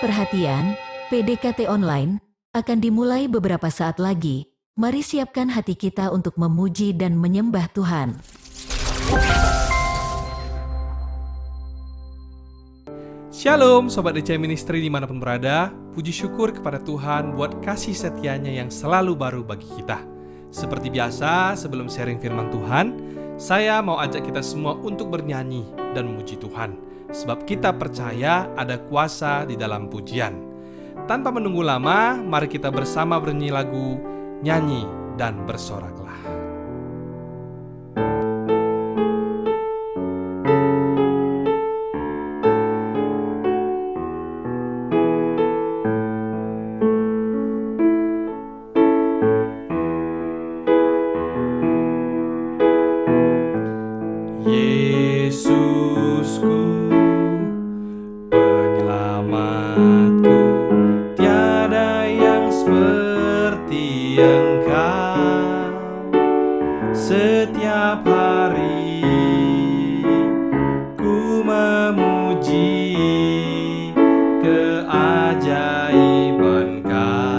Perhatian, PDKT Online akan dimulai beberapa saat lagi. Mari siapkan hati kita untuk memuji dan menyembah Tuhan. Shalom Sobat DC Ministry dimanapun berada. Puji syukur kepada Tuhan buat kasih setianya yang selalu baru bagi kita. Seperti biasa, sebelum sharing firman Tuhan, saya mau ajak kita semua untuk bernyanyi dan memuji Tuhan. Sebab kita percaya ada kuasa di dalam pujian. Tanpa menunggu lama, mari kita bersama bernyanyi lagu Nyanyi dan Bersoraklah. Yesusku, penyelamatku, tiada yang seperti Engkau. Setiap hari ku memuji keajaiban kasih-Mu.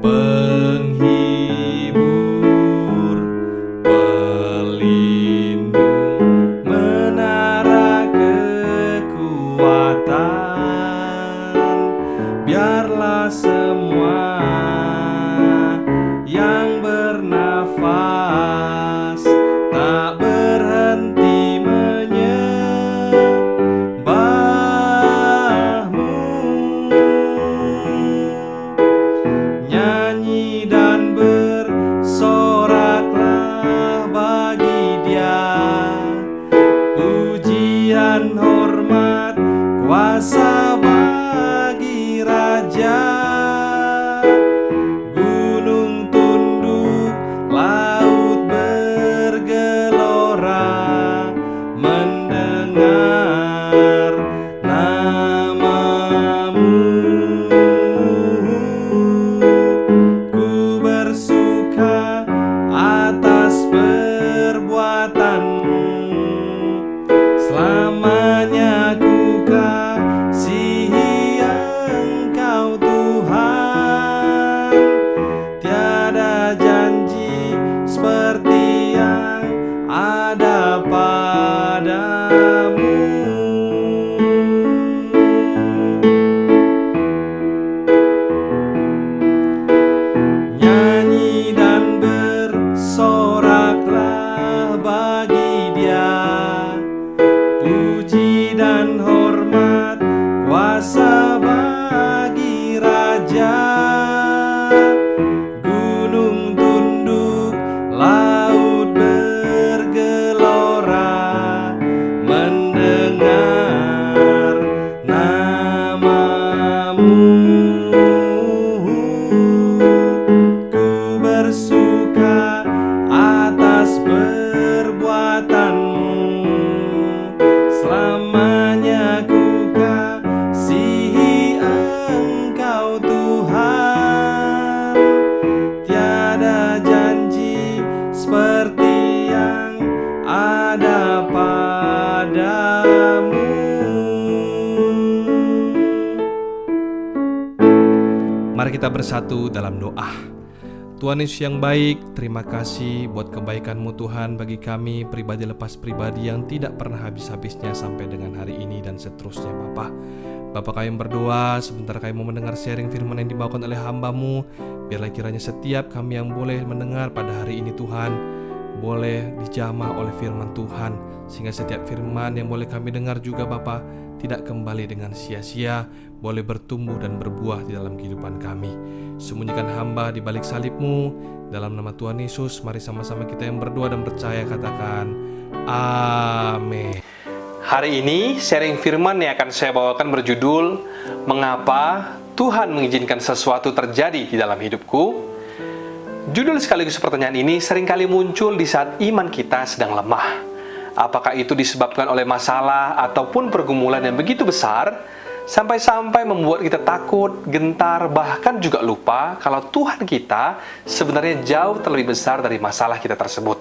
Penghibur, pelindung, menara kekuatan, biarlah semua yang bernafas tak berhenti menyembah-Mu. Nyanyi dan bersoraklah bagi Dia, pujian, hormat, kuasa bagi Raja. Gunung tunduk, laut bergelora, mendengar nama-Mu. Ku bersuka atas perbuatan-Mu, selamanya ku kasihi Engkau Tuhan. Tiada janji seperti yang ada padamu. Nyanyi dan bersoraklah bagi Dia, puji dan hormat, kuasa bagi Raja. Gunung tunduk, laut bergelora, mendengar nama-Mu. Ku bersuka atas perbuatan-Mu, selamanya ku kasihi Engkau Tuhan. Tiada janji seperti yang ada padamu. Mari kita bersatu dalam doa. Tuhan Yesus yang baik, terima kasih buat kebaikan-Mu Tuhan bagi kami pribadi lepas pribadi yang tidak pernah habis-habisnya sampai dengan hari ini dan seterusnya Bapa. Bapa, kami berdoa sebentar kami mau mendengar sharing firman yang dibawakan oleh hamba-Mu. Biarlah kiranya setiap kami yang boleh mendengar pada hari ini Tuhan, boleh dijamah oleh firman Tuhan, sehingga setiap firman yang boleh kami dengar juga Bapa tidak kembali dengan sia-sia, boleh bertumbuh dan berbuah di dalam kehidupan kami. Sembunyikan hamba di balik salib-Mu, dalam nama Tuhan Yesus. Mari sama-sama kita yang berdoa dan percaya katakan amin. Hari ini sharing firman yang akan saya bawakan berjudul Mengapa Tuhan mengizinkan sesuatu terjadi di dalam hidupku. Judul sekaligus pertanyaan ini seringkali muncul di saat iman kita sedang lemah. Apakah itu disebabkan oleh masalah ataupun pergumulan yang begitu besar, sampai-sampai membuat kita takut, gentar, bahkan juga lupa kalau Tuhan kita sebenarnya jauh terlebih besar dari masalah kita tersebut.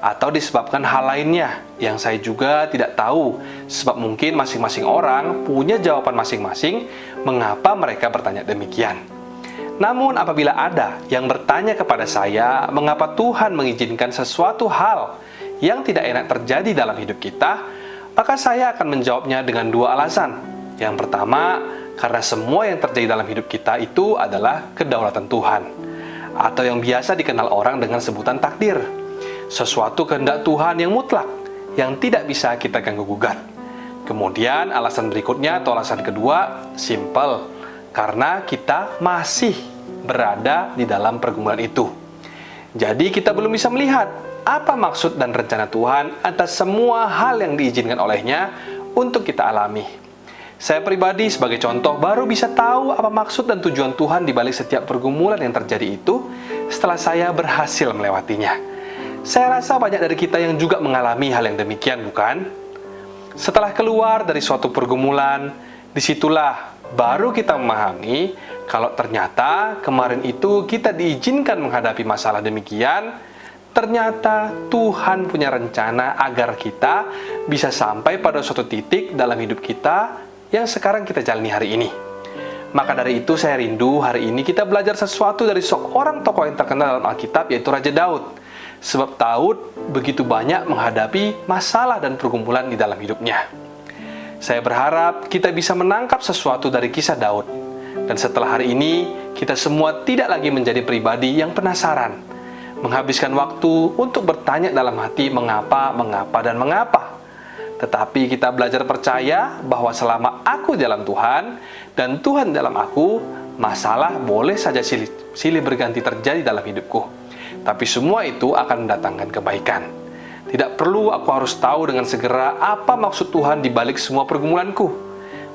Atau disebabkan hal lainnya yang saya juga tidak tahu, sebab mungkin masing-masing orang punya jawaban masing-masing mengapa mereka bertanya demikian. Namun apabila ada yang bertanya kepada saya mengapa Tuhan mengizinkan sesuatu hal yang tidak enak terjadi dalam hidup kita, maka saya akan menjawabnya dengan dua alasan. Yang pertama, karena semua yang terjadi dalam hidup kita itu adalah kedaulatan Tuhan, atau yang biasa dikenal orang dengan sebutan takdir. Sesuatu kehendak Tuhan yang mutlak, yang tidak bisa kita ganggu-gugat. Kemudian alasan berikutnya atau alasan kedua, simple, karena kita masih berada di dalam pergumulan itu. Jadi kita belum bisa melihat apa maksud dan rencana Tuhan atas semua hal yang diizinkan olehnya untuk kita alami. Saya pribadi sebagai contoh baru bisa tahu apa maksud dan tujuan Tuhan di balik setiap pergumulan yang terjadi itu setelah saya berhasil melewatinya. Saya rasa banyak dari kita yang juga mengalami hal yang demikian, bukan? Setelah keluar dari suatu pergumulan, disitulah baru kita memahami kalau ternyata kemarin itu kita diizinkan menghadapi masalah demikian. Ternyata Tuhan punya rencana agar kita bisa sampai pada suatu titik dalam hidup kita yang sekarang kita jalani hari ini. Maka dari itu saya rindu hari ini kita belajar sesuatu dari seorang tokoh yang terkenal dalam Alkitab, yaitu Raja Daud. Sebab Daud begitu banyak menghadapi masalah dan pergumulan di dalam hidupnya. Saya berharap kita bisa menangkap sesuatu dari kisah Daud. Dan setelah hari ini, kita semua tidak lagi menjadi pribadi yang penasaran, menghabiskan waktu untuk bertanya dalam hati mengapa, dan mengapa. Tetapi kita belajar percaya bahwa selama aku dalam Tuhan dan Tuhan dalam aku, masalah boleh saja silih berganti terjadi dalam hidupku. Tapi semua itu akan mendatangkan kebaikan. Tidak perlu aku harus tahu dengan segera apa maksud Tuhan di balik semua pergumulanku.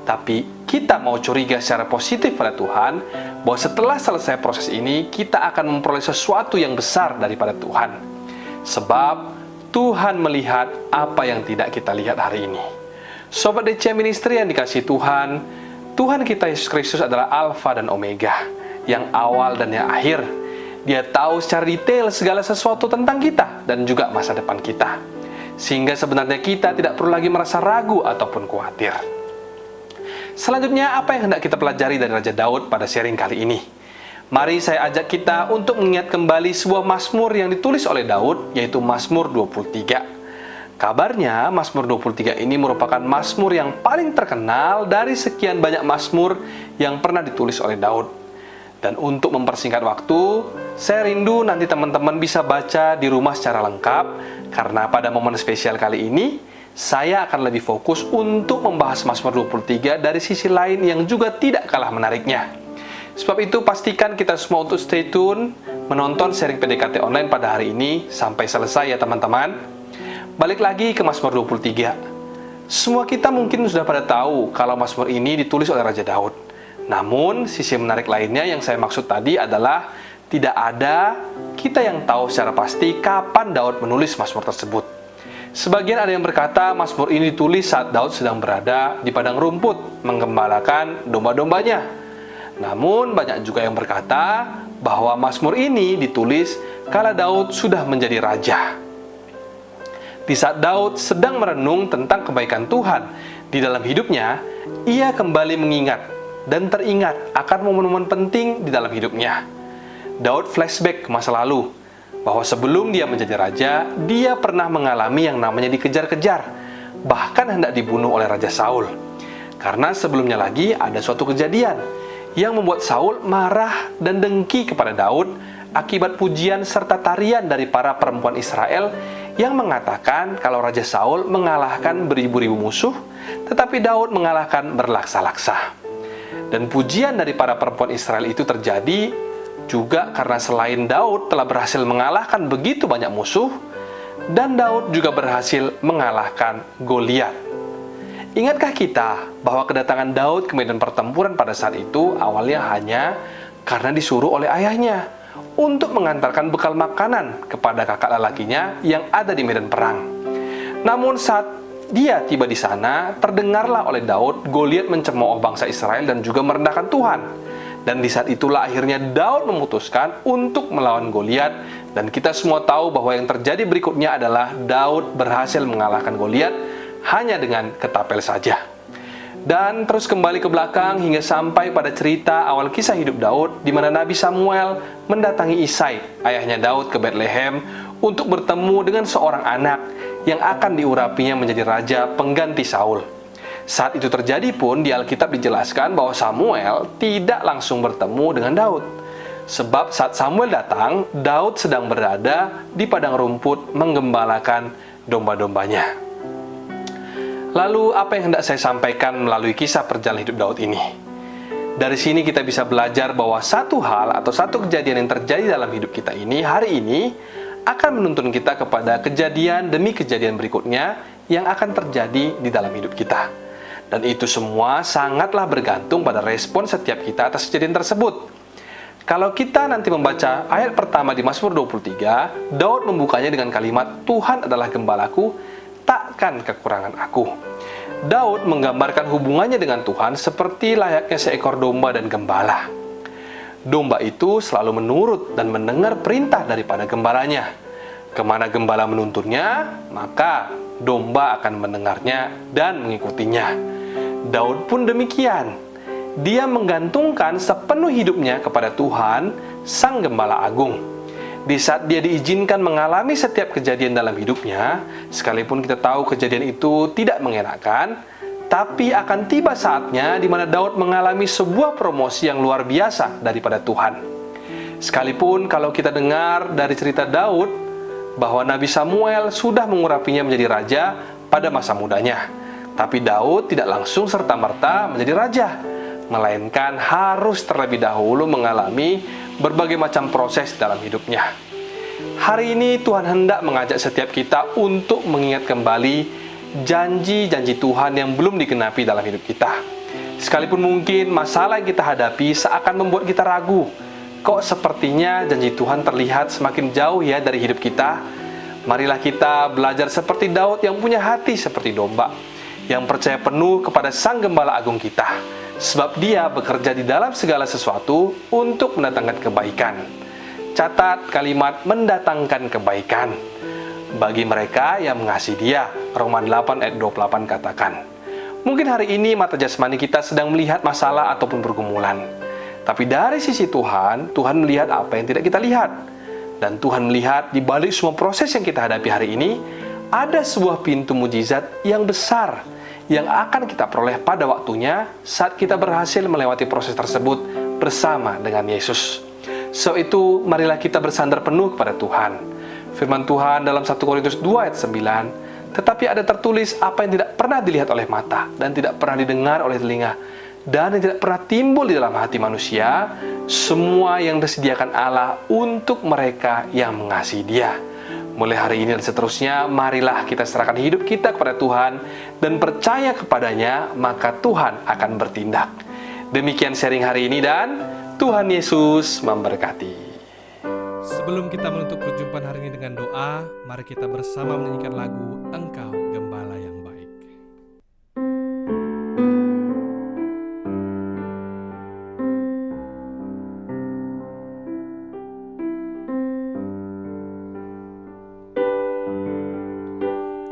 Tapi kita mau curiga secara positif pada Tuhan, bahwa setelah selesai proses ini, kita akan memperoleh sesuatu yang besar daripada Tuhan. Sebab Tuhan melihat apa yang tidak kita lihat hari ini. Sobat DC Ministry yang dikasihi Tuhan, Tuhan kita Yesus Kristus adalah Alfa dan Omega, yang awal dan yang akhir. Dia tahu secara detail segala sesuatu tentang kita dan juga masa depan kita. Sehingga sebenarnya kita tidak perlu lagi merasa ragu ataupun khawatir. Selanjutnya, apa yang hendak kita pelajari dari Raja Daud pada sharing kali ini? Mari saya ajak kita untuk mengingat kembali sebuah mazmur yang ditulis oleh Daud, yaitu Mazmur 23. Kabarnya, Mazmur 23 ini merupakan mazmur yang paling terkenal dari sekian banyak mazmur yang pernah ditulis oleh Daud. Dan untuk mempersingkat waktu, saya rindu nanti teman-teman bisa baca di rumah secara lengkap, karena pada momen spesial kali ini, saya akan lebih fokus untuk membahas Mazmur 23 dari sisi lain yang juga tidak kalah menariknya. Sebab itu pastikan kita semua untuk stay tune, menonton sharing PDKT online pada hari ini sampai selesai ya teman-teman. Balik lagi ke Mazmur 23. Semua kita mungkin sudah pada tahu kalau Mazmur ini ditulis oleh Raja Daud. Namun, sisi menarik lainnya yang saya maksud tadi adalah tidak ada kita yang tahu secara pasti kapan Daud menulis Mazmur tersebut. Sebagian ada yang berkata Mazmur ini ditulis saat Daud sedang berada di padang rumput menggembalakan domba-dombanya. Namun, banyak juga yang berkata bahwa Mazmur ini ditulis kala Daud sudah menjadi raja. Di saat Daud sedang merenung tentang kebaikan Tuhan di dalam hidupnya, ia kembali mengingat dan teringat akan momen-momen penting di dalam hidupnya. Daud flashback ke masa lalu, bahwa sebelum dia menjadi raja, dia pernah mengalami yang namanya dikejar-kejar, bahkan hendak dibunuh oleh Raja Saul. Karena sebelumnya lagi ada suatu kejadian yang membuat Saul marah dan dengki kepada Daud akibat pujian serta tarian dari para perempuan Israel yang mengatakan kalau Raja Saul mengalahkan beribu-ribu musuh, tetapi Daud mengalahkan berlaksa-laksa. Dan pujian dari para perempuan Israel itu terjadi juga karena selain Daud telah berhasil mengalahkan begitu banyak musuh, dan Daud juga berhasil mengalahkan Goliat. Ingatkah kita bahwa kedatangan Daud ke medan pertempuran pada saat itu awalnya hanya karena disuruh oleh ayahnya untuk mengantarkan bekal makanan kepada kakak lelakinya yang ada di medan perang. Namun saat dia tiba di sana, terdengarlah oleh Daud Goliat mencemooh bangsa Israel dan juga merendahkan Tuhan. Dan di saat itulah akhirnya Daud memutuskan untuk melawan Goliat. Dan kita semua tahu bahwa yang terjadi berikutnya adalah Daud berhasil mengalahkan Goliat hanya dengan ketapel saja. Dan terus kembali ke belakang hingga sampai pada cerita awal kisah hidup Daud, di mana Nabi Samuel mendatangi Isai, ayahnya Daud, ke Betlehem untuk bertemu dengan seorang anak yang akan diurapinya menjadi raja pengganti Saul. Saat itu terjadi pun di Alkitab dijelaskan bahwa Samuel tidak langsung bertemu dengan Daud. Sebab saat Samuel datang, Daud sedang berada di padang rumput menggembalakan domba-dombanya. Lalu apa yang hendak saya sampaikan melalui kisah perjalanan hidup Daud ini? Dari sini kita bisa belajar bahwa satu hal atau satu kejadian yang terjadi dalam hidup kita ini hari ini akan menuntun kita kepada kejadian demi kejadian berikutnya yang akan terjadi di dalam hidup kita. Dan itu semua sangatlah bergantung pada respon setiap kita atas kejadian tersebut. Kalau kita nanti membaca ayat pertama di Mazmur 23, Daud membukanya dengan kalimat, "Tuhan adalah gembalaku, takkan kekurangan aku." Daud menggambarkan hubungannya dengan Tuhan seperti layaknya seekor domba dan gembala. Domba itu selalu menurut dan mendengar perintah daripada gembalanya. Kemana gembala menuntunnya, maka domba akan mendengarnya dan mengikutinya. Daud pun demikian. Dia menggantungkan sepenuh hidupnya kepada Tuhan, Sang Gembala Agung. Di saat dia diizinkan mengalami setiap kejadian dalam hidupnya, sekalipun kita tahu kejadian itu tidak mengenakan, tapi akan tiba saatnya di mana Daud mengalami sebuah promosi yang luar biasa daripada Tuhan. Sekalipun kalau kita dengar dari cerita Daud, bahwa Nabi Samuel sudah mengurapinya menjadi raja pada masa mudanya. Tapi Daud tidak langsung serta-merta menjadi raja, melainkan harus terlebih dahulu mengalami berbagai macam proses dalam hidupnya. Hari ini Tuhan hendak mengajak setiap kita untuk mengingat kembali janji-janji Tuhan yang belum digenapi dalam hidup kita. Sekalipun mungkin masalah yang kita hadapi seakan membuat kita ragu, kok sepertinya janji Tuhan terlihat semakin jauh ya dari hidup kita. Marilah kita belajar seperti Daud yang punya hati seperti domba, yang percaya penuh kepada Sang Gembala Agung kita, sebab dia bekerja di dalam segala sesuatu untuk mendatangkan kebaikan. Catat kalimat mendatangkan kebaikan bagi mereka yang mengasihi dia. Roma 8 ayat 28 katakan. Mungkin hari ini mata jasmani kita sedang melihat masalah ataupun pergumulan. Tapi dari sisi Tuhan, Tuhan melihat apa yang tidak kita lihat. Dan Tuhan melihat di balik semua proses yang kita hadapi hari ini, ada sebuah pintu mujizat yang besar yang akan kita peroleh pada waktunya saat kita berhasil melewati proses tersebut bersama dengan Yesus. So itu, marilah kita bersandar penuh kepada Tuhan. Firman Tuhan dalam 1 Korintus 2 ayat 9, tetapi ada tertulis apa yang tidak pernah dilihat oleh mata dan tidak pernah didengar oleh telinga dan yang tidak pernah timbul di dalam hati manusia, semua yang disediakan Allah untuk mereka yang mengasihi Dia. Mulai hari ini dan seterusnya, marilah kita serahkan hidup kita kepada Tuhan dan percaya kepadanya, maka Tuhan akan bertindak. Demikian sharing hari ini dan Tuhan Yesus memberkati. Sebelum kita menutup perjumpaan hari ini dengan doa, mari kita bersama menyanyikan lagu Engkau Gembala yang Baik.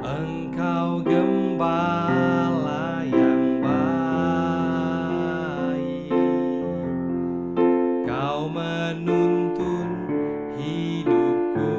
Engkau gembala yang baik, Kau menuntun hidupku,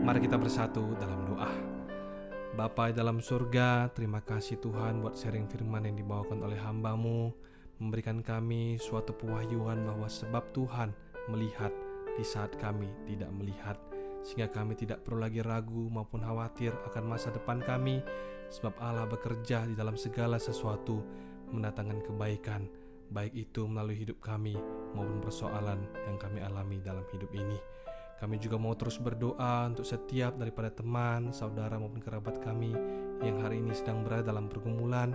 Mari kita bersatu dalam doa. Bapa dalam surga, terima kasih Tuhan buat sharing firman yang dibawakan oleh hamba-Mu, memberikan kami suatu pewahyuan bahwa sebab Tuhan melihat di saat kami tidak melihat, sehingga kami tidak perlu lagi ragu maupun khawatir akan masa depan kami, sebab Allah bekerja di dalam segala sesuatu mendatangkan kebaikan, baik itu melalui hidup kami maupun persoalan yang kami alami dalam hidup ini. Kami juga mau terus berdoa untuk setiap daripada teman, saudara maupun kerabat kami yang hari ini sedang berada dalam pergumulan.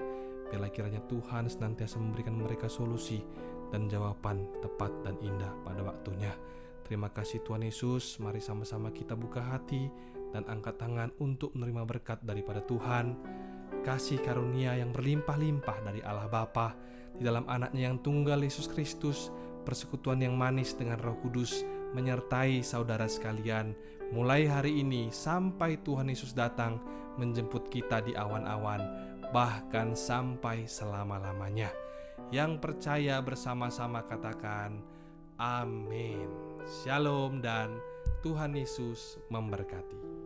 Biarlah kiranya Tuhan senantiasa memberikan mereka solusi dan jawaban tepat dan indah pada waktunya. Terima kasih Tuhan Yesus. Mari sama-sama kita buka hati dan angkat tangan untuk menerima berkat daripada Tuhan. Kasih karunia yang berlimpah-limpah dari Allah Bapa di dalam anaknya yang tunggal Yesus Kristus, persekutuan yang manis dengan Roh Kudus menyertai saudara sekalian mulai hari ini sampai Tuhan Yesus datang menjemput kita di awan-awan, bahkan sampai selama-lamanya. Yang percaya bersama-sama katakan amin. Shalom dan Tuhan Yesus memberkati.